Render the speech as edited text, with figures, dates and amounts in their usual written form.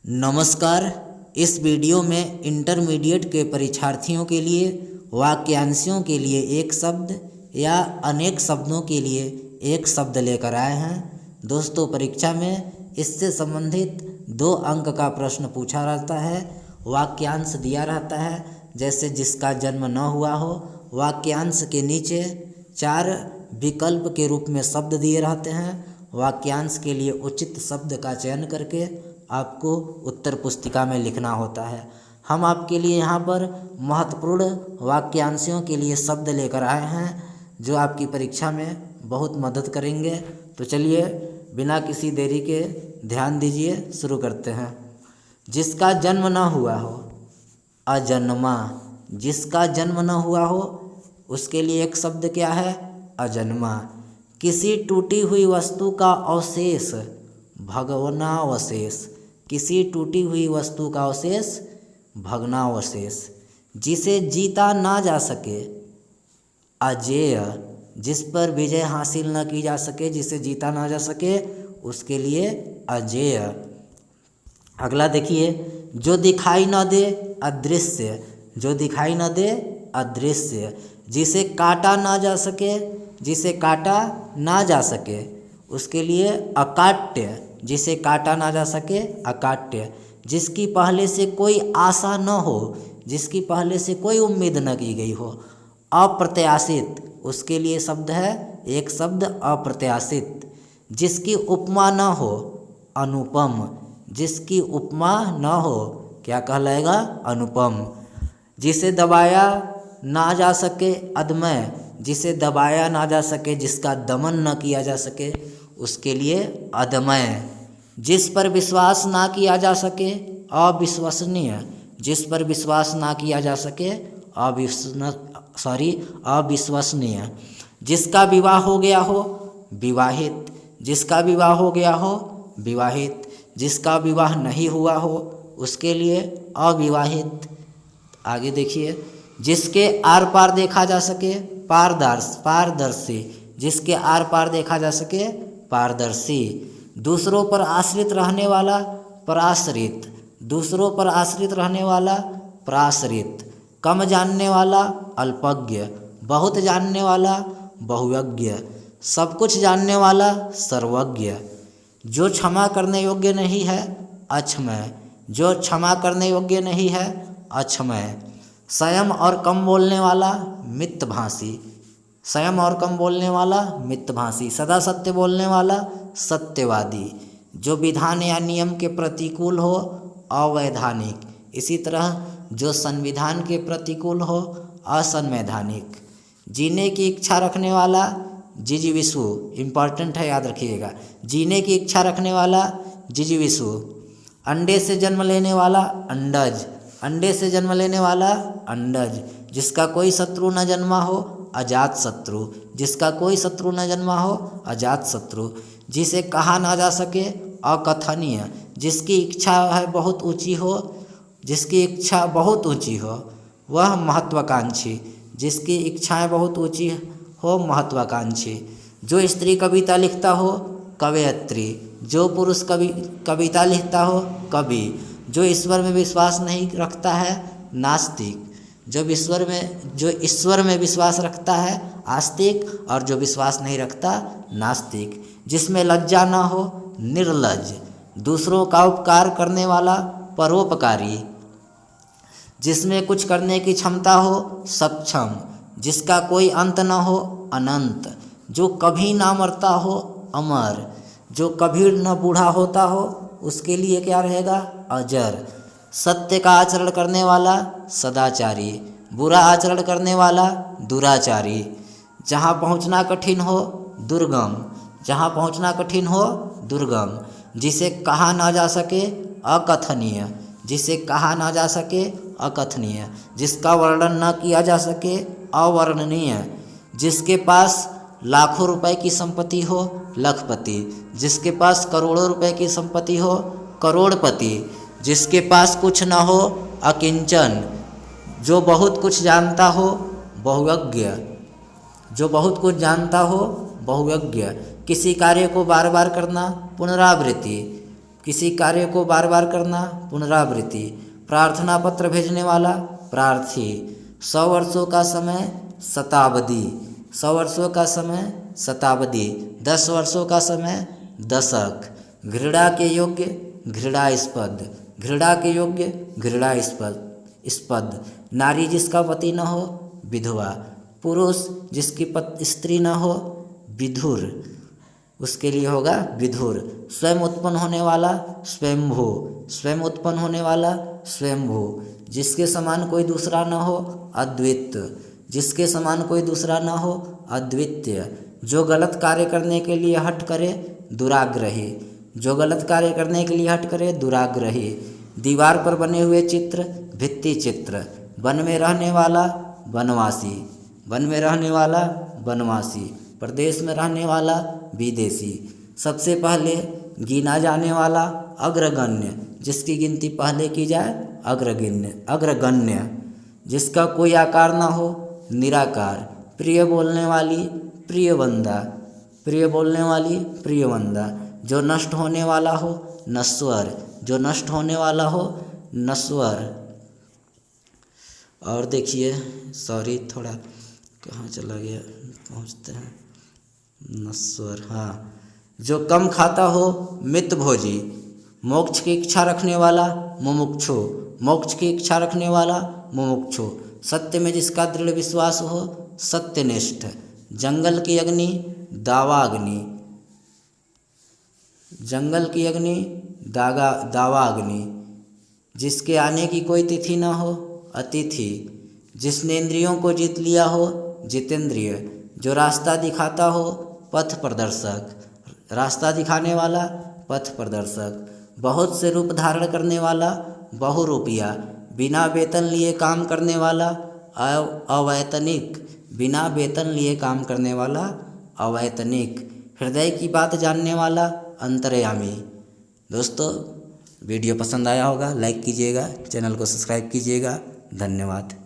नमस्कार। इस वीडियो में इंटरमीडिएट के परीक्षार्थियों के लिए वाक्यांशों के लिए एक शब्द या अनेक शब्दों के लिए एक शब्द लेकर आए हैं। दोस्तों, परीक्षा में इससे संबंधित 2 अंक का प्रश्न पूछा रहता है। वाक्यांश दिया रहता है, जैसे जिसका जन्म न हुआ हो। वाक्यांश के नीचे 4 विकल्प के रूप में शब्द दिए रहते हैं। वाक्यांश के लिए उचित शब्द का चयन करके आपको उत्तर पुस्तिका में लिखना होता है। हम आपके लिए यहाँ पर महत्वपूर्ण वाक्यांशों के लिए शब्द लेकर आए हैं, जो आपकी परीक्षा में बहुत मदद करेंगे। तो चलिए बिना किसी देरी के ध्यान दीजिए, शुरू करते हैं। जिसका जन्म न हुआ हो, अजन्मा। जिसका जन्म न हुआ हो उसके लिए एक शब्द क्या है? अजन्मा। किसी टूटी हुई वस्तु का अवशेष, भग्नावशेष। किसी टूटी हुई वस्तु का अवशेष, भग्नावशेष। जिसे जीता ना जा सके, अजेय। जिस पर विजय हासिल न की जा सके, जिसे जीता ना जा सके, उसके लिए अजेय। अगला देखिए, जो दिखाई न दे, अदृश्य। जो दिखाई न दे, अदृश्य। जिसे काटा ना जा सके, जिसे काटा ना जा सके, उसके लिए अकाट्य। जिसे काटा ना जा सके, अकाट्य। जिसकी पहले से कोई आशा न हो, जिसकी पहले से कोई उम्मीद न की गई हो, अप्रत्याशित। उसके लिए शब्द है, एक शब्द अप्रत्याशित। जिसकी उपमा न हो, अनुपम। जिसकी उपमा न हो, क्या कहलाएगा? अनुपम। जिसे दबाया ना जा सके, अदम्य। जिसे दबाया ना जा सके, जिसका दमन न किया जा सके, उसके लिए अदम्य। जिस पर विश्वास ना किया जा सके, अविश्वसनीय। जिस पर विश्वास ना किया जा सके, अविश्वसनीय। जिसका विवाह हो गया हो, विवाहित। जिसका विवाह हो गया हो, विवाहित। जिसका विवाह नहीं हुआ हो, उसके लिए अविवाहित। आगे देखिए, जिसके आर पार देखा जा सके, पारदर्शी। जिसके आर पार देखा जा सके, पारदर्शी। दूसरों पर आश्रित रहने वाला, पराश्रित। दूसरों पर आश्रित रहने वाला, पराश्रित। कम जानने वाला, अल्पज्ञ। बहुत जानने वाला, बहुज्ञ। सब कुछ जानने वाला, सर्वज्ञ। जो क्षमा करने योग्य नहीं है, अक्षमय। जो क्षमा करने योग्य नहीं है, अक्षमय। संयम और कम बोलने वाला, मितभाषी। संयम और कम बोलने वाला, मितभाषी। सदा सत्य बोलने वाला, सत्यवादी। जो विधान या नियम के प्रतिकूल हो, अवैधानिक। इसी तरह जो संविधान के प्रतिकूल हो, असंवैधानिक। जीने की इच्छा रखने वाला, जिजीविषु। इम्पॉर्टेंट है, याद रखिएगा। जीने की इच्छा रखने वाला, जिजीविषु। अंडे से जन्म लेने वाला, अंडज। अंडे से जन्म लेने वाला, अंडज। जिसका कोई शत्रु न जन्मा हो, अजात शत्रु। जिसका कोई शत्रु न जन्मा हो, अजात शत्रु। जिसे कहा ना जा सके, अकथनीय। जिसकी इच्छा है बहुत ऊंची हो, जिसकी इच्छा बहुत ऊंची हो, वह महत्वाकांक्षी। जिसकी इच्छाएं बहुत ऊंची हो, महत्वाकांक्षी। जो स्त्री कविता लिखता हो, कवयित्री। जो पुरुष कविता लिखता हो, कवि। जो ईश्वर में विश्वास नहीं रखता है, नास्तिक। जो ईश्वर में विश्वास रखता है, आस्तिक। और जो विश्वास नहीं रखता, नास्तिक। जिसमें लज्जा न हो, निर्लज। दूसरों का उपकार करने वाला, परोपकारी। जिसमें कुछ करने की क्षमता हो, सक्षम। जिसका कोई अंत न हो, अनंत। जो कभी ना मरता हो, अमर। जो कभी न बूढ़ा होता हो, उसके लिए क्या रहेगा? अजर। सत्य का आचरण करने वाला, सदाचारी। बुरा आचरण करने वाला, दुराचारी। जहाँ पहुँचना कठिन हो, दुर्गम। जहाँ पहुँचना कठिन हो, दुर्गम। जिसे कहा ना जा सके, अकथनीय। जिसे कहा ना जा सके, अकथनीय। जिसका वर्णन न किया जा सके, अवर्णनीय। जिसके पास लाखों रुपए की संपत्ति हो, लखपति। जिसके पास करोड़ों रुपए की संपत्ति हो, करोड़पति। जिसके पास कुछ न हो, अकिंचन। जो बहुत कुछ जानता हो, बहुज्ञ। जो बहुत कुछ जानता हो, बहुज्ञ। किसी कार्य को बार बार करना, पुनरावृत्ति। किसी कार्य को बार बार करना, पुनरावृत्ति। प्रार्थना पत्र भेजने वाला, प्रार्थी। 100 वर्षों का समय, शताब्दी। 100 वर्षों का समय, शताब्दी। 10 वर्षों का समय, दशक। घृणा के योग्य, घृणास्पद। घृणा के योग्य, घृणास्पद। नारी जिसका पति न हो, विधवा। पुरुष जिसकी स्त्री न हो, विधुर, उसके लिए होगा विधुर। स्वयं उत्पन्न होने वाला, स्वयंभू। स्वयं उत्पन्न होने वाला, स्वयंभू। जिसके समान कोई दूसरा न हो, अद्वित। जिसके समान कोई दूसरा न हो, अद्वितीय। जो गलत कार्य करने के लिए हठ करे, दुराग्रही। जो गलत कार्य करने के लिए हठ करे, दुराग्रही। दीवार पर बने हुए चित्र, भित्ति चित्र। वन में रहने वाला, वनवासी। वन में रहने वाला, वनवासी। प्रदेश में रहने वाला, विदेशी। सबसे पहले गिना जाने वाला, अग्रगण्य। जिसकी गिनती पहले की जाए, अग्रगण्य। जिसका कोई आकार ना हो, निराकार। प्रिय बोलने वाली, प्रियवंदा। प्रिय बोलने वाली, प्रियवंदा। जो नष्ट होने वाला हो, नश्वर। जो नष्ट होने वाला हो, नश्वर। और देखिए, सॉरी थोड़ा कहाँ चला गया, पहुँचते हैं। नश्वर, हाँ। जो कम खाता हो, मितभोजी। मोक्ष की इच्छा रखने वाला, मुमुक्षु। मोक्ष की इच्छा रखने वाला, मुमुक्षु। सत्य में जिसका दृढ़ विश्वास हो, सत्यनिष्ठ। जंगल की अग्नि, दावाग्नि। जंगल की अग्नि, दावाग्नि। जिसके आने की कोई तिथि न हो, अतिथि। जिसने इंद्रियों को जीत लिया हो, जितेंद्रिय। जो रास्ता दिखाता हो, पथ प्रदर्शक। रास्ता दिखाने वाला, पथ प्रदर्शक। बहुत से रूप धारण करने वाला, बहुरूपिया। बिना वेतन लिए काम करने वाला, अवैतनिक। बिना वेतन लिए काम करने वाला, अवैतनिक। हृदय की बात जानने वाला, अंतर्यामी। दोस्तों, वीडियो पसंद आया होगा, लाइक कीजिएगा, चैनल को सब्सक्राइब कीजिएगा। धन्यवाद।